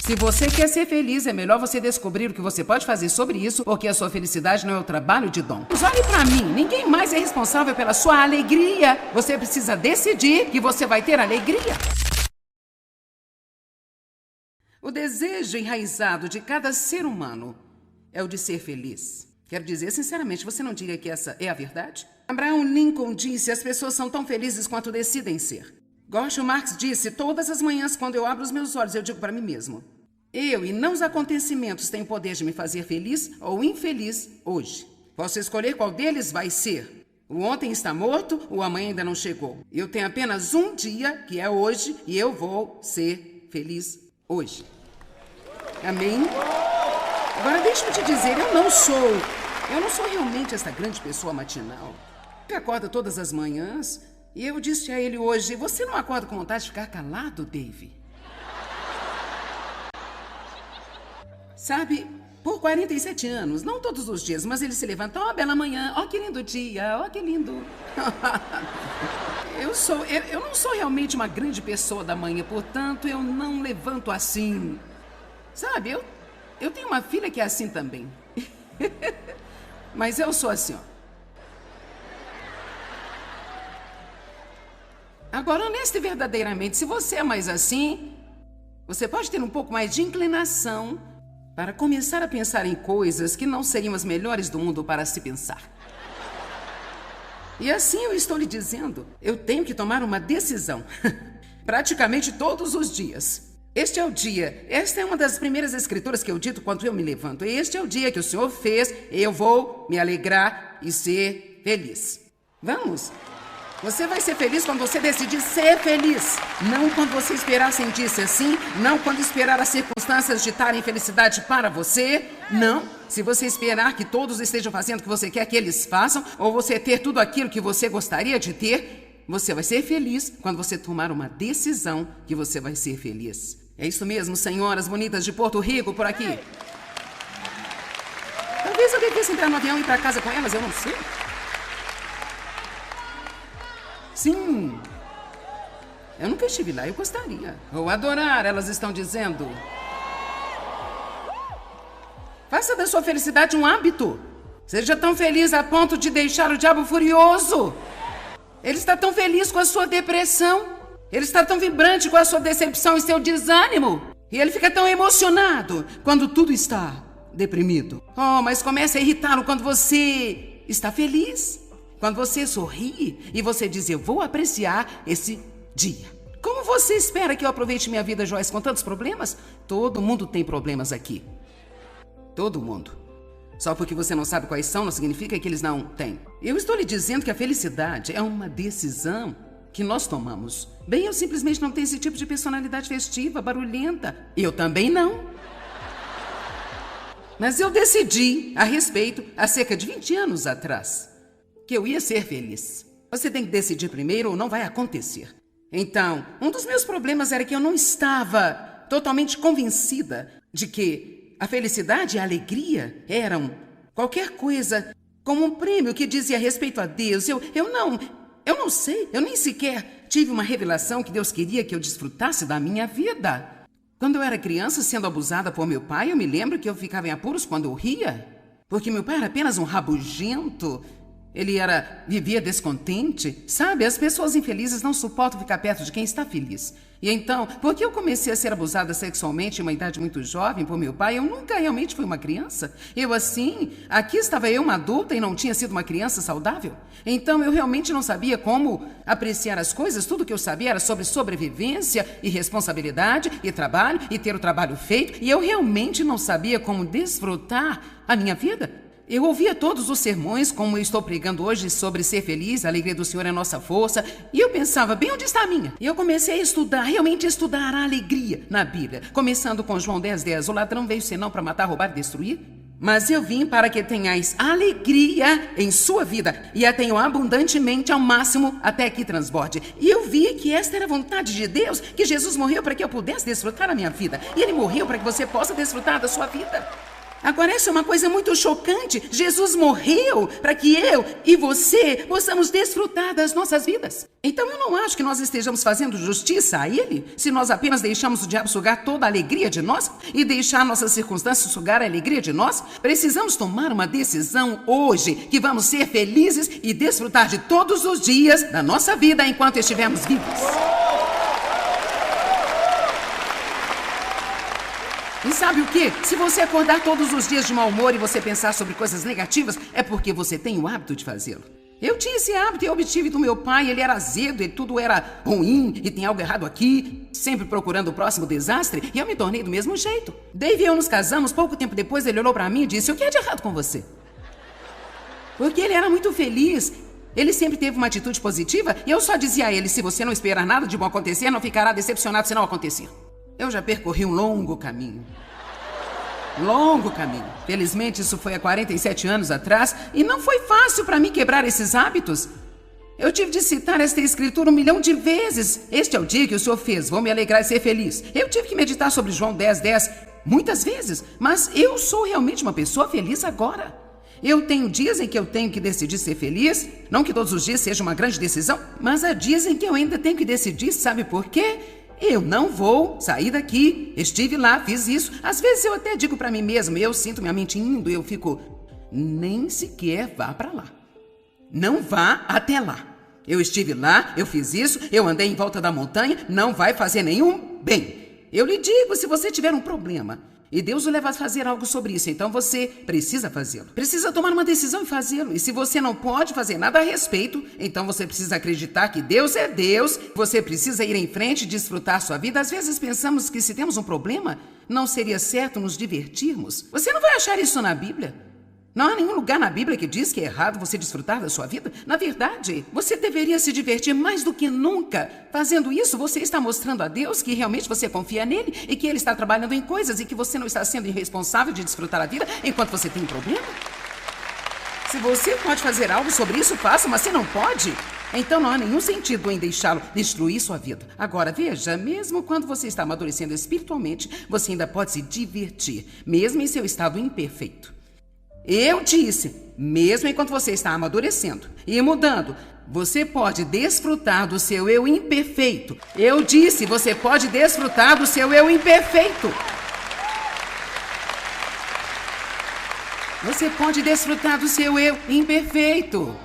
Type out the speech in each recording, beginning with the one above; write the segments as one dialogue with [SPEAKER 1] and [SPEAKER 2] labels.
[SPEAKER 1] Se você quer ser feliz, é melhor você descobrir o que você pode fazer sobre isso, porque a sua felicidade não é o trabalho de dom. Mas olhe pra mim, ninguém mais é responsável pela sua alegria. Você precisa decidir que você vai ter alegria. O desejo enraizado de cada ser humano é o de ser feliz. Quero dizer, sinceramente, você não diria que essa é a verdade? Abraham Lincoln disse: as pessoas são tão felizes quanto decidem ser. Groucho Marx disse: todas as manhãs, quando eu abro os meus olhos, eu digo para mim mesmo: eu e não os acontecimentos têm o poder de me fazer feliz ou infeliz hoje. Posso escolher qual deles vai ser. O ontem está morto, o amanhã ainda não chegou. Eu tenho apenas um dia, que é hoje, e eu vou ser feliz hoje. Amém? Agora deixa-me te dizer, eu não sou realmente essa grande pessoa matinal que acorda todas as manhãs. E eu disse a ele hoje: você não acorda com vontade de ficar calado, Dave? Sabe, por 47 anos, não todos os dias, mas ele se levanta: ó, bela manhã, ó que lindo dia, ó que lindo. Eu não sou realmente uma grande pessoa da manhã, portanto, eu não levanto assim. Sabe, eu tenho uma filha que é assim também. Mas eu sou assim, ó. Agora, honesta e verdadeiramente, se você é mais assim, você pode ter um pouco mais de inclinação para começar a pensar em coisas que não seriam as melhores do mundo para se pensar. E assim eu estou lhe dizendo, eu tenho que tomar uma decisão, praticamente todos os dias. Este é o dia, esta é uma das primeiras escrituras que eu dito quando eu me levanto. Este é o dia que o Senhor fez, eu vou me alegrar e ser feliz. Vamos? Você vai ser feliz quando você decidir ser feliz. Não quando você esperar sentir-se assim. Não quando esperar as circunstâncias ditarem felicidade para você. Não. Se você esperar que todos estejam fazendo o que você quer que eles façam, ou você ter tudo aquilo que você gostaria de ter, você vai ser feliz quando você tomar uma decisão que você vai ser feliz. É isso mesmo, senhoras bonitas de Porto Rico por aqui. Talvez eu devesse entrar no avião e ir para casa com elas, eu não sei. Sim, eu nunca estive lá, eu gostaria. Vou adorar, elas estão dizendo. Faça da sua felicidade um hábito. Seja tão feliz a ponto de deixar o diabo furioso. Ele está tão feliz com a sua depressão. Ele está tão vibrante com a sua decepção e seu desânimo. E ele fica tão emocionado quando tudo está deprimido. Oh, mas comece a irritá-lo quando você está feliz. Quando você sorri e você diz: eu vou apreciar esse dia. Como você espera que eu aproveite minha vida, Joyce, com tantos problemas? Todo mundo tem problemas aqui. Todo mundo. Só porque você não sabe quais são, não significa que eles não têm. Eu estou lhe dizendo que a felicidade é uma decisão que nós tomamos. Bem, eu simplesmente não tenho esse tipo de personalidade festiva, barulhenta. Eu também não. Mas eu decidi a respeito há cerca de 20 anos atrás que eu ia ser feliz. Você tem que decidir primeiro ou não vai acontecer. Então, um dos meus problemas era que eu não estava totalmente convencida de que a felicidade e a alegria eram qualquer coisa como um prêmio que dizia respeito a Deus. Eu não sei, eu nem sequer tive uma revelação que Deus queria que eu desfrutasse da minha vida. Quando eu era criança, sendo abusada por meu pai, eu me lembro que eu ficava em apuros quando eu ria, porque meu pai era apenas um rabugento. Ele vivia descontente. Sabe, as pessoas infelizes não suportam ficar perto de quem está feliz. E então, porque eu comecei a ser abusada sexualmente em uma idade muito jovem por meu pai, eu nunca realmente fui uma criança. Aqui estava eu, uma adulta, e não tinha sido uma criança saudável. Então, eu realmente não sabia como apreciar as coisas. Tudo que eu sabia era sobre sobrevivência e responsabilidade e trabalho e ter o trabalho feito. E eu realmente não sabia como desfrutar a minha vida. Eu ouvia todos os sermões, como eu estou pregando hoje, sobre ser feliz, a alegria do Senhor é a nossa força. E eu pensava, bem, onde está a minha? E eu comecei a estudar, realmente estudar a alegria na Bíblia. Começando com João 10:10, o ladrão veio senão para matar, roubar e destruir. Mas eu vim para que tenhais alegria em sua vida, e a tenham abundantemente ao máximo até que transborde. E eu vi que esta era a vontade de Deus, que Jesus morreu para que eu pudesse desfrutar a minha vida. E Ele morreu para que você possa desfrutar da sua vida. Agora, essa é uma coisa muito chocante. Jesus morreu para que eu e você possamos desfrutar das nossas vidas. Então, eu não acho que nós estejamos fazendo justiça a Ele se nós apenas deixamos o diabo sugar toda a alegria de nós e deixar nossas circunstâncias sugar a alegria de nós. Precisamos tomar uma decisão hoje que vamos ser felizes e desfrutar de todos os dias da nossa vida enquanto estivermos vivos. E sabe o quê? Se você acordar todos os dias de mau humor e você pensar sobre coisas negativas, é porque você tem o hábito de fazê-lo. Eu tinha esse hábito e eu obtive do meu pai, ele era azedo e tudo era ruim e tem algo errado aqui, sempre procurando o próximo desastre, e eu me tornei do mesmo jeito. Dave e eu nos casamos, pouco tempo depois ele olhou pra mim e disse: "O que é de errado com você?" Porque ele era muito feliz. Ele sempre teve uma atitude positiva e eu só dizia a ele: "Se você não esperar nada de bom acontecer, não ficará decepcionado se não acontecer." Eu já percorri um longo caminho. Longo caminho. Felizmente, isso foi há 47 anos atrás e não foi fácil para mim quebrar esses hábitos. Eu tive de citar esta escritura 1 milhão de vezes. Este é o dia que o Senhor fez, vou me alegrar e ser feliz. Eu tive que meditar sobre João 10:10 muitas vezes, mas eu sou realmente uma pessoa feliz agora. Eu tenho dias em que eu tenho que decidir ser feliz, não que todos os dias seja uma grande decisão, mas há dias em que eu ainda tenho que decidir, sabe por quê? Eu não vou sair daqui, estive lá, fiz isso. Às vezes eu até digo pra mim mesmo, eu sinto minha mente indo, eu fico, nem sequer vá pra lá. Não vá até lá. Eu estive lá, eu fiz isso, eu andei em volta da montanha, não vai fazer nenhum bem. Eu lhe digo, se você tiver um problema e Deus o leva a fazer algo sobre isso, então você precisa fazê-lo. Precisa tomar uma decisão e fazê-lo. E se você não pode fazer nada a respeito, então você precisa acreditar que Deus é Deus. Você precisa ir em frente e desfrutar sua vida. Às vezes pensamos que se temos um problema, não seria certo nos divertirmos. Você não vai achar isso na Bíblia. Não há nenhum lugar na Bíblia que diz que é errado você desfrutar da sua vida. Na verdade, você deveria se divertir mais do que nunca. Fazendo isso, você está mostrando a Deus que realmente você confia nele e que ele está trabalhando em coisas e que você não está sendo irresponsável de desfrutar a vida enquanto você tem um problema. Se você pode fazer algo sobre isso, faça, mas se não pode, então não há nenhum sentido em deixá-lo destruir sua vida. Agora, veja, mesmo quando você está amadurecendo espiritualmente, você ainda pode se divertir, mesmo em seu estado imperfeito. Eu disse, mesmo enquanto você está amadurecendo e mudando, você pode desfrutar do seu eu imperfeito. Eu disse, você pode desfrutar do seu eu imperfeito. Você pode desfrutar do seu eu imperfeito.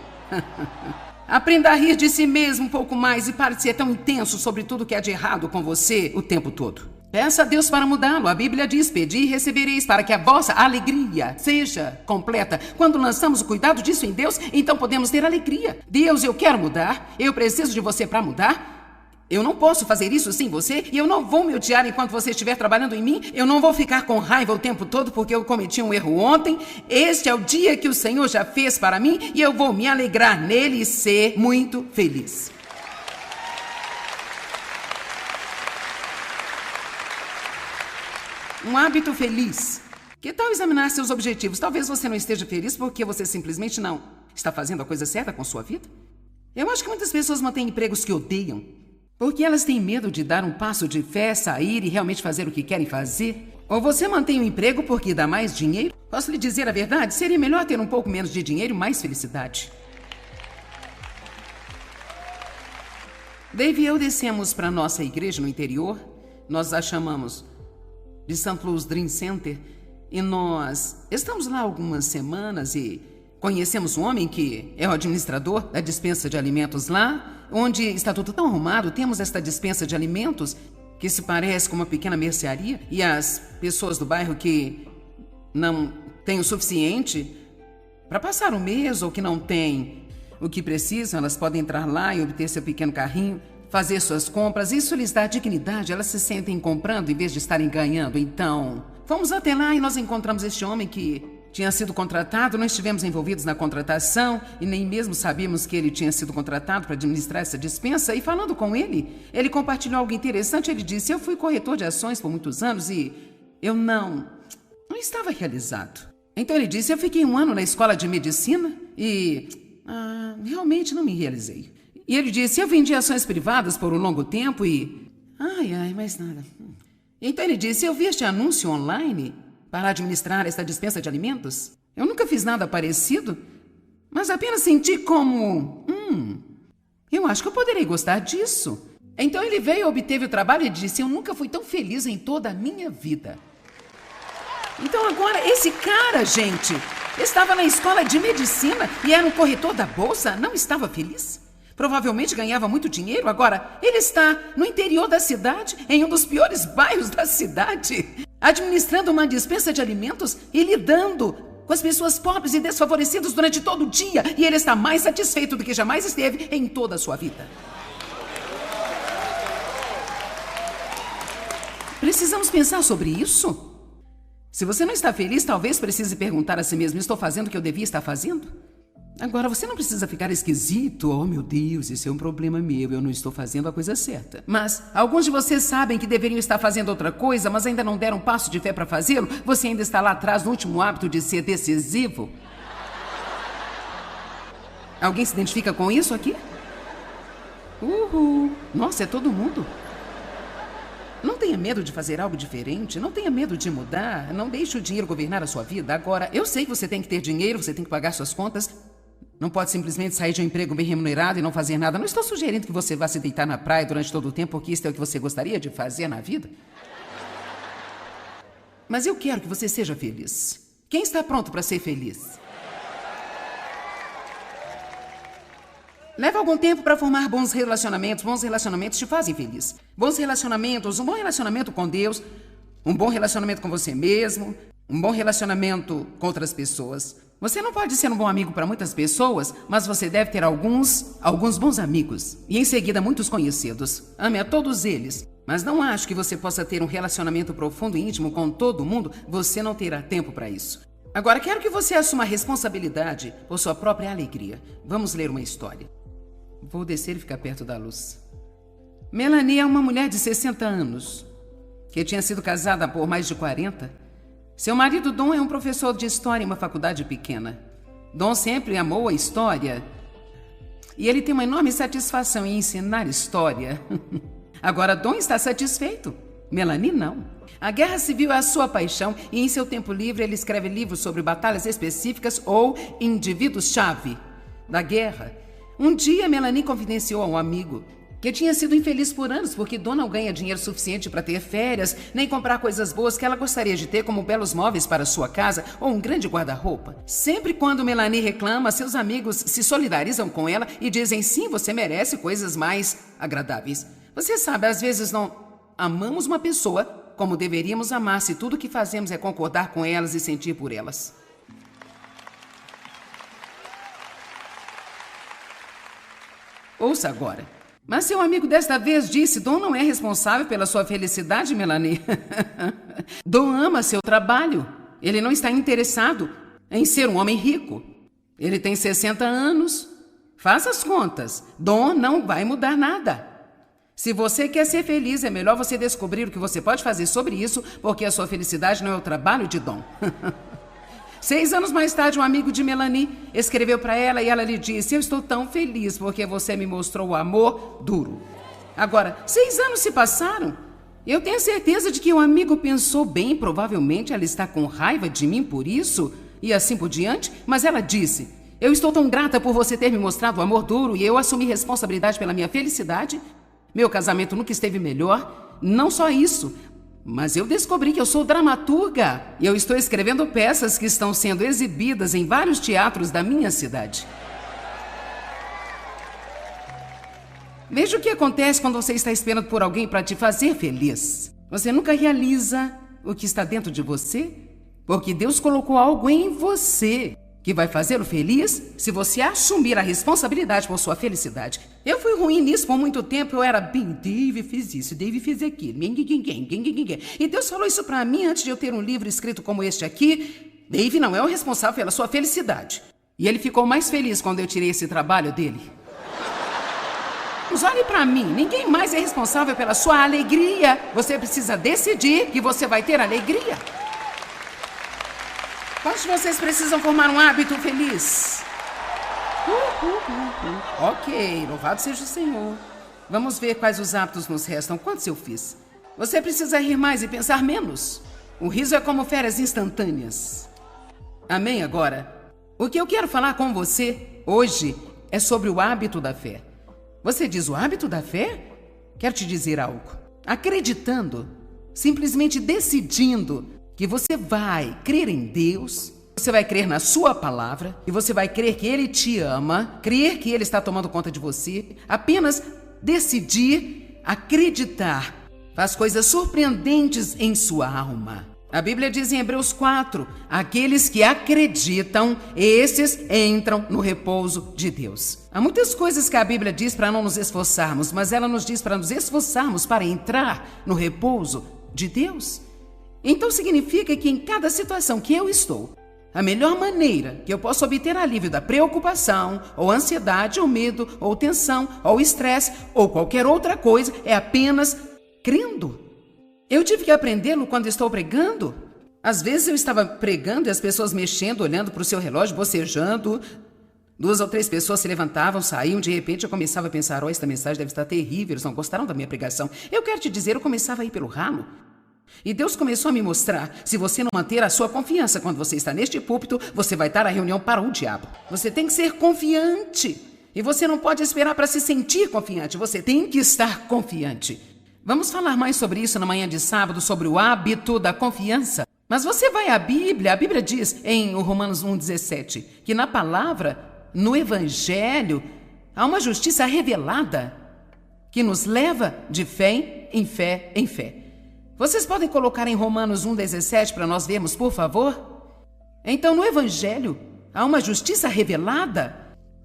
[SPEAKER 1] Aprenda a rir de si mesmo um pouco mais e pare de ser tão intenso sobre tudo que há de errado com você o tempo todo. Peça a Deus para mudá-lo. A Bíblia diz, pedi e recebereis, para que a vossa alegria seja completa. Quando lançamos o cuidado disso em Deus, então podemos ter alegria. Deus, eu quero mudar, eu preciso de você para mudar. Eu não posso fazer isso sem você e eu não vou me odiar enquanto você estiver trabalhando em mim. Eu não vou ficar com raiva o tempo todo porque eu cometi um erro ontem. Este é o dia que o Senhor já fez para mim e eu vou me alegrar nele e ser muito feliz. Um hábito feliz. Que tal examinar seus objetivos? Talvez você não esteja feliz porque você simplesmente não está fazendo a coisa certa com sua vida. Eu acho que muitas pessoas mantêm empregos que odeiam porque elas têm medo de dar um passo de fé, sair e realmente fazer o que querem fazer. Ou você mantém um emprego porque dá mais dinheiro? Posso lhe dizer a verdade? Seria melhor ter um pouco menos de dinheiro e mais felicidade. Dave e eu descemos para nossa igreja no interior. Nós a chamamos de St. Louis Dream Center, e nós estamos lá algumas semanas e conhecemos um homem que é o administrador da dispensa de alimentos lá, onde está tudo tão arrumado. Temos esta dispensa de alimentos que se parece com uma pequena mercearia e as pessoas do bairro que não têm o suficiente para passar o mês ou que não têm o que precisam, elas podem entrar lá e obter seu pequeno carrinho, fazer suas compras. Isso lhes dá dignidade, elas se sentem comprando em vez de estarem ganhando. Então, fomos até lá e nós encontramos este homem que tinha sido contratado. Não estivemos envolvidos na contratação e nem mesmo sabíamos que ele tinha sido contratado para administrar essa dispensa. E falando com ele, ele compartilhou algo interessante. Ele disse, eu fui corretor de ações por muitos anos e eu não estava realizado. Então ele disse, eu fiquei 1 ano na escola de medicina e realmente não me realizei. E ele disse, eu vendi ações privadas por um longo tempo e... mais nada. Então ele disse, eu vi este anúncio online para administrar esta dispensa de alimentos? Eu nunca fiz nada parecido, mas apenas senti como... eu acho que eu poderei gostar disso. Então ele veio, obteve o trabalho e disse: eu nunca fui tão feliz em toda a minha vida. Então agora, esse cara, gente, estava na escola de medicina e era um corretor da bolsa, não estava feliz? Provavelmente ganhava muito dinheiro. Agora, ele está no interior da cidade, em um dos piores bairros da cidade, administrando uma dispensa de alimentos e lidando com as pessoas pobres e desfavorecidas durante todo o dia. E ele está mais satisfeito do que jamais esteve em toda a sua vida. Precisamos pensar sobre isso. Se você não está feliz, talvez precise perguntar a si mesmo: estou fazendo o que eu devia estar fazendo? Agora, você não precisa ficar esquisito. Oh, meu Deus, isso é um problema meu, eu não estou fazendo a coisa certa. Mas alguns de vocês sabem que deveriam estar fazendo outra coisa, mas ainda não deram um passo de fé para fazê-lo. Você ainda está lá atrás no último hábito de ser decisivo. Alguém se identifica com isso aqui? Uhul! Nossa, é todo mundo. Não tenha medo de fazer algo diferente, não tenha medo de mudar, não deixe o dinheiro governar a sua vida. Agora, eu sei que você tem que ter dinheiro, você tem que pagar suas contas. Não pode simplesmente sair de um emprego bem remunerado e não fazer nada. Não estou sugerindo que você vá se deitar na praia durante todo o tempo, porque isso é o que você gostaria de fazer na vida. Mas eu quero que você seja feliz. Quem está pronto para ser feliz? Leva algum tempo para formar bons relacionamentos. Bons relacionamentos te fazem feliz. Bons relacionamentos, um bom relacionamento com Deus, um bom relacionamento com você mesmo, um bom relacionamento com outras pessoas. Você não pode ser um bom amigo para muitas pessoas, mas você deve ter alguns bons amigos. E em seguida, muitos conhecidos. Ame a todos eles. Mas não acho que você possa ter um relacionamento profundo e íntimo com todo mundo. Você não terá tempo para isso. Agora, quero que você assuma a responsabilidade por sua própria alegria. Vamos ler uma história. Vou descer e ficar perto da luz. Melanie é uma mulher de 60 anos, que tinha sido casada por mais de 40. Seu marido, Don, é um professor de história em uma faculdade pequena. Don sempre amou a história e ele tem uma enorme satisfação em ensinar história. Agora, Don está satisfeito. Melanie não. A guerra civil é a sua paixão e em seu tempo livre ele escreve livros sobre batalhas específicas ou indivíduos-chave da guerra. Um dia, Melanie confidenciou a um amigo que tinha sido infeliz por anos porque Don não ganha dinheiro suficiente para ter férias, nem comprar coisas boas que ela gostaria de ter, como belos móveis para sua casa ou um grande guarda-roupa. Sempre quando Melanie reclama, seus amigos se solidarizam com ela e dizem: sim, você merece coisas mais agradáveis. Você sabe, às vezes não amamos uma pessoa como deveríamos amar se tudo que fazemos é concordar com elas e sentir por elas. Ouça agora. Mas seu amigo desta vez disse: Don não é responsável pela sua felicidade, Melanie. Don ama seu trabalho. Ele não está interessado em ser um homem rico. Ele tem 60 anos. Faça as contas. Don não vai mudar nada. Se você quer ser feliz, é melhor você descobrir o que você pode fazer sobre isso, porque a sua felicidade não é o trabalho de Don. 6 anos mais tarde, um amigo de Melanie escreveu para ela e ela lhe disse: eu estou tão feliz porque você me mostrou o amor duro. Agora, 6 anos se passaram. Eu tenho certeza de que o amigo pensou bem, provavelmente ela está com raiva de mim por isso e assim por diante, mas ela disse: eu estou tão grata por você ter me mostrado o amor duro e eu assumi responsabilidade pela minha felicidade. Meu casamento nunca esteve melhor. Não só isso, mas eu descobri que eu sou dramaturga e eu estou escrevendo peças que estão sendo exibidas em vários teatros da minha cidade. Veja o que acontece quando você está esperando por alguém para te fazer feliz. Você nunca realiza o que está dentro de você, porque Deus colocou algo em você que vai fazê-lo feliz se você assumir a responsabilidade por sua felicidade. Eu fui ruim nisso por muito tempo. Eu era bem, Dave fez isso, Dave fez aquilo. E Deus falou isso pra mim antes de eu ter um livro escrito como este aqui. Dave não é o responsável pela sua felicidade. E ele ficou mais feliz quando eu tirei esse trabalho dele. Mas olhe pra mim, ninguém mais é responsável pela sua alegria. Você precisa decidir que você vai ter alegria. Quantos de vocês precisam formar um hábito feliz? Ok, louvado seja o Senhor. Vamos ver quais os hábitos nos restam. Quantos eu fiz? Você precisa rir mais e pensar menos. O riso é como férias instantâneas. Amém? Agora, o que eu quero falar com você hoje é sobre o hábito da fé. Você diz o hábito da fé? Quero te dizer algo. Acreditando, simplesmente decidindo que você vai crer em Deus, você vai crer na sua palavra e você vai crer que Ele te ama, crer que Ele está tomando conta de você, apenas decidir acreditar faz coisas surpreendentes em sua alma. A Bíblia diz em Hebreus 4, aqueles que acreditam, esses entram no repouso de Deus. Há muitas coisas que a Bíblia diz para não nos esforçarmos, mas ela nos diz para nos esforçarmos para entrar no repouso de Deus. Então significa que em cada situação que eu estou, a melhor maneira que eu posso obter alívio da preocupação, ou ansiedade, ou medo, ou tensão, ou estresse, ou qualquer outra coisa, é apenas crendo. Eu tive que aprendê-lo quando estou pregando. Às vezes eu estava pregando e as pessoas mexendo, olhando para o seu relógio, bocejando. 2 ou 3 pessoas se levantavam, saíam. De repente eu começava a pensar, esta mensagem deve estar terrível, eles não gostaram da minha pregação. Eu quero te dizer, eu começava a ir pelo ralo. E Deus começou a me mostrar, se você não manter a sua confiança quando você está neste púlpito, você vai dar a reunião para o diabo. Você tem que ser confiante. E você não pode esperar para se sentir confiante, você tem que estar confiante. Vamos falar mais sobre isso na manhã de sábado, sobre o hábito da confiança. Mas você vai à Bíblia, a Bíblia diz em Romanos 1,17, que na palavra, no Evangelho, há uma justiça revelada que nos leva de fé em fé em fé. Vocês podem colocar em Romanos 1,17 para nós vermos, por favor? Então, no Evangelho, há uma justiça revelada.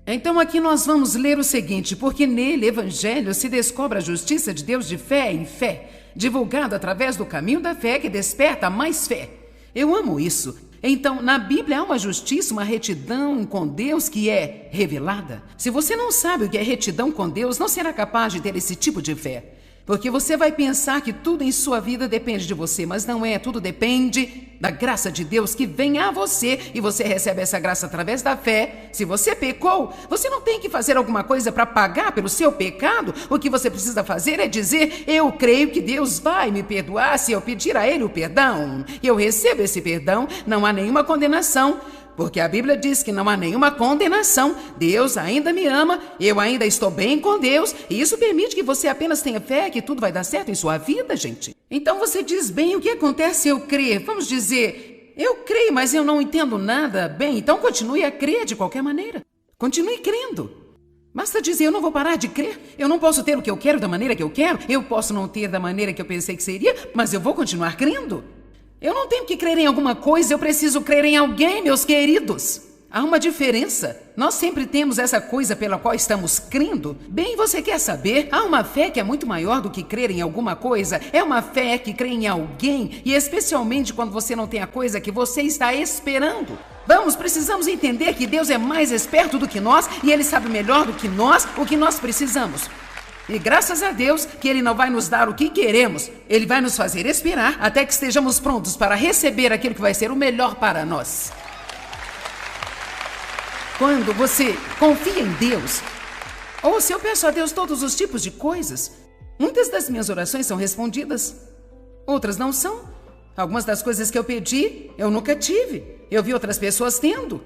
[SPEAKER 1] Então aqui nós vamos ler o seguinte, porque nele, Evangelho, se descobre a justiça de Deus de fé em fé, divulgado através do caminho da fé que desperta mais fé. Eu amo isso. Então, na Bíblia há uma justiça, uma retidão com Deus que é revelada. Se você não sabe o que é retidão com Deus, não será capaz de ter esse tipo de fé. Porque você vai pensar que tudo em sua vida depende de você, mas não é. Tudo depende da graça de Deus que vem a você e você recebe essa graça através da fé. Se você pecou, você não tem que fazer alguma coisa para pagar pelo seu pecado. O que você precisa fazer é dizer, eu creio que Deus vai me perdoar se eu pedir a Ele o perdão. Eu recebo esse perdão, não há nenhuma condenação. Porque a Bíblia diz que não há nenhuma condenação. Deus ainda me ama, eu ainda estou bem com Deus. E isso permite que você apenas tenha fé que tudo vai dar certo em sua vida, gente. Então você diz, bem, o que acontece se eu crer? Vamos dizer, eu creio, mas eu não entendo nada. Bem, então continue a crer de qualquer maneira. Continue crendo. Basta dizer, eu não vou parar de crer. Eu não posso ter o que eu quero da maneira que eu quero. Eu posso não ter da maneira que eu pensei que seria, mas eu vou continuar crendo. Eu não tenho que crer em alguma coisa, eu preciso crer em alguém, meus queridos. Há uma diferença. Nós sempre temos essa coisa pela qual estamos crendo. Bem, você quer saber? Há uma fé que é muito maior do que crer em alguma coisa. É uma fé que crê em alguém, e especialmente quando você não tem a coisa que você está esperando. Precisamos entender que Deus é mais esperto do que nós, e Ele sabe melhor do que nós o que nós precisamos. E graças a Deus que Ele não vai nos dar o que queremos. Ele vai nos fazer esperar até que estejamos prontos para receber aquilo que vai ser o melhor para nós. Quando você confia em Deus, ou se eu peço a Deus todos os tipos de coisas, muitas das minhas orações são respondidas, outras não são. Algumas das coisas que eu pedi, eu nunca tive. Eu vi outras pessoas tendo.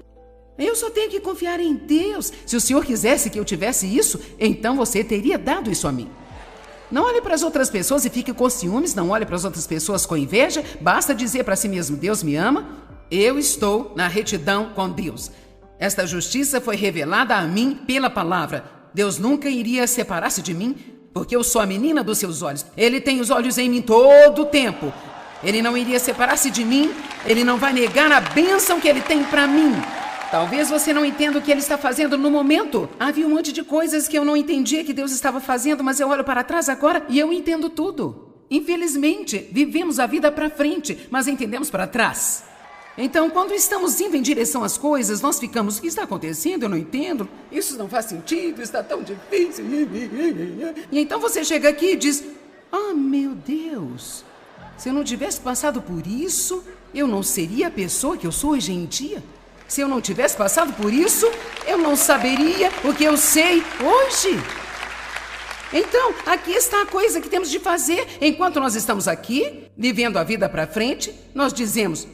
[SPEAKER 1] Eu só tenho que confiar em Deus. Se o Senhor quisesse que eu tivesse isso, então você teria dado isso a mim. Não olhe para as outras pessoas e fique com ciúmes, não olhe para as outras pessoas com inveja. Basta dizer para si mesmo, Deus me ama, eu estou na retidão com Deus. Esta justiça foi revelada a mim pela palavra. Deus nunca iria separar-se de mim, porque eu sou a menina dos seus olhos. Ele tem os olhos em mim todo o tempo. Ele não iria separar-se de mim, Ele não vai negar a bênção que Ele tem para mim. Talvez você não entenda o que Ele está fazendo no momento. Havia um monte de coisas que eu não entendia que Deus estava fazendo, mas eu olho para trás agora e eu entendo tudo. Infelizmente, vivemos a vida para frente, mas entendemos para trás. Então, quando estamos indo em direção às coisas, nós ficamos, o que está acontecendo? Eu não entendo. Isso não faz sentido, está tão difícil. E então você chega aqui e diz, meu Deus, se eu não tivesse passado por isso, eu não seria a pessoa que eu sou hoje em dia. Se eu não tivesse passado por isso, eu não saberia o que eu sei hoje. Então, aqui está a coisa que temos de fazer. Enquanto nós estamos aqui, vivendo a vida para frente, nós dizemos: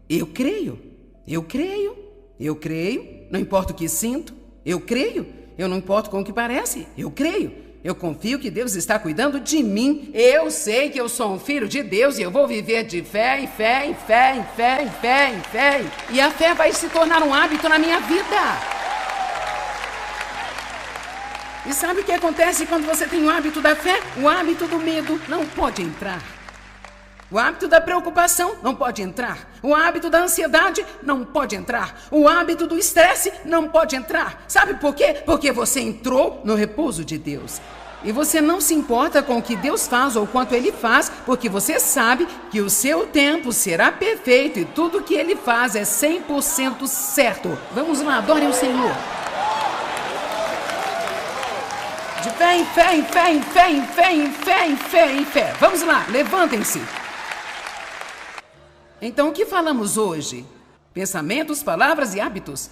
[SPEAKER 1] eu creio, eu creio, eu creio, não importa o que sinto, eu creio, eu não importo com o que parece, eu creio. Eu confio que Deus está cuidando de mim. Eu sei que eu sou um filho de Deus e eu vou viver de fé em fé, em fé, em fé, em fé, em fé. E a fé vai se tornar um hábito na minha vida. E sabe o que acontece quando você tem o hábito da fé? O hábito do medo não pode entrar. O hábito da preocupação não pode entrar. O hábito da ansiedade não pode entrar. O hábito do estresse não pode entrar. Sabe por quê? Porque você entrou no repouso de Deus. E você não se importa com o que Deus faz ou quanto Ele faz, porque você sabe que o seu tempo será perfeito e tudo que Ele faz é 100% certo. Vamos lá, adorem o Senhor. De fé em fé, em fé, em fé, em fé, em fé, em fé, em fé. Vamos lá, levantem-se. Então, o que falamos hoje? Pensamentos, palavras e hábitos.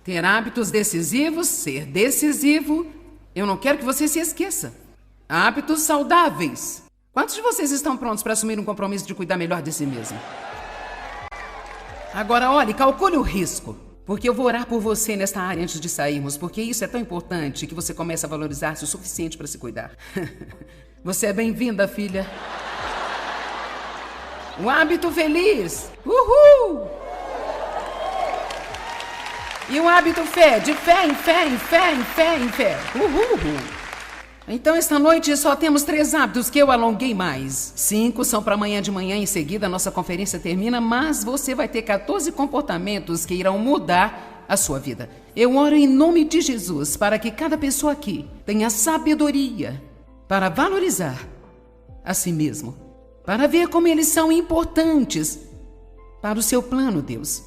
[SPEAKER 1] Ter hábitos decisivos, ser decisivo. Eu não quero que você se esqueça. Hábitos saudáveis. Quantos de vocês estão prontos para assumir um compromisso de cuidar melhor de si mesmo? Agora, olhe, calcule o risco. Porque eu vou orar por você nesta área antes de sairmos, porque isso é tão importante que você comece a valorizar-se o suficiente para se cuidar. Você é bem-vinda, filha. Um hábito feliz. Uhul! E um hábito fé, de fé em fé, em fé, em fé, em fé. Uhul! Então, esta noite só temos 3 hábitos que eu alonguei mais. 5 são para amanhã de manhã, em seguida a nossa conferência termina, mas você vai ter 14 comportamentos que irão mudar a sua vida. Eu oro em nome de Jesus para que cada pessoa aqui tenha sabedoria para valorizar a si mesmo, para ver como eles são importantes para o seu plano, Deus.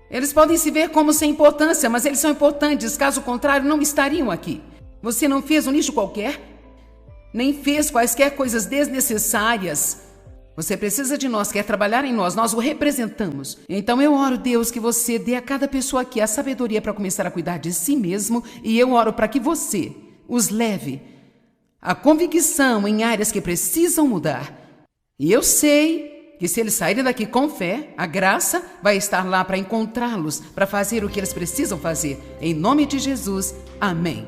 [SPEAKER 1] Eles podem se ver como sem importância, mas eles são importantes, caso contrário não estariam aqui. Você não fez um lixo qualquer, nem fez quaisquer coisas desnecessárias. Você precisa de nós, quer trabalhar em nós, nós o representamos. Então eu oro, Deus, que você dê a cada pessoa aqui a sabedoria para começar a cuidar de si mesmo, e eu oro para que você os leve à convicção em áreas que precisam mudar. E eu sei que se eles saírem daqui com fé, a graça vai estar lá para encontrá-los, para fazer o que eles precisam fazer. Em nome de Jesus, amém.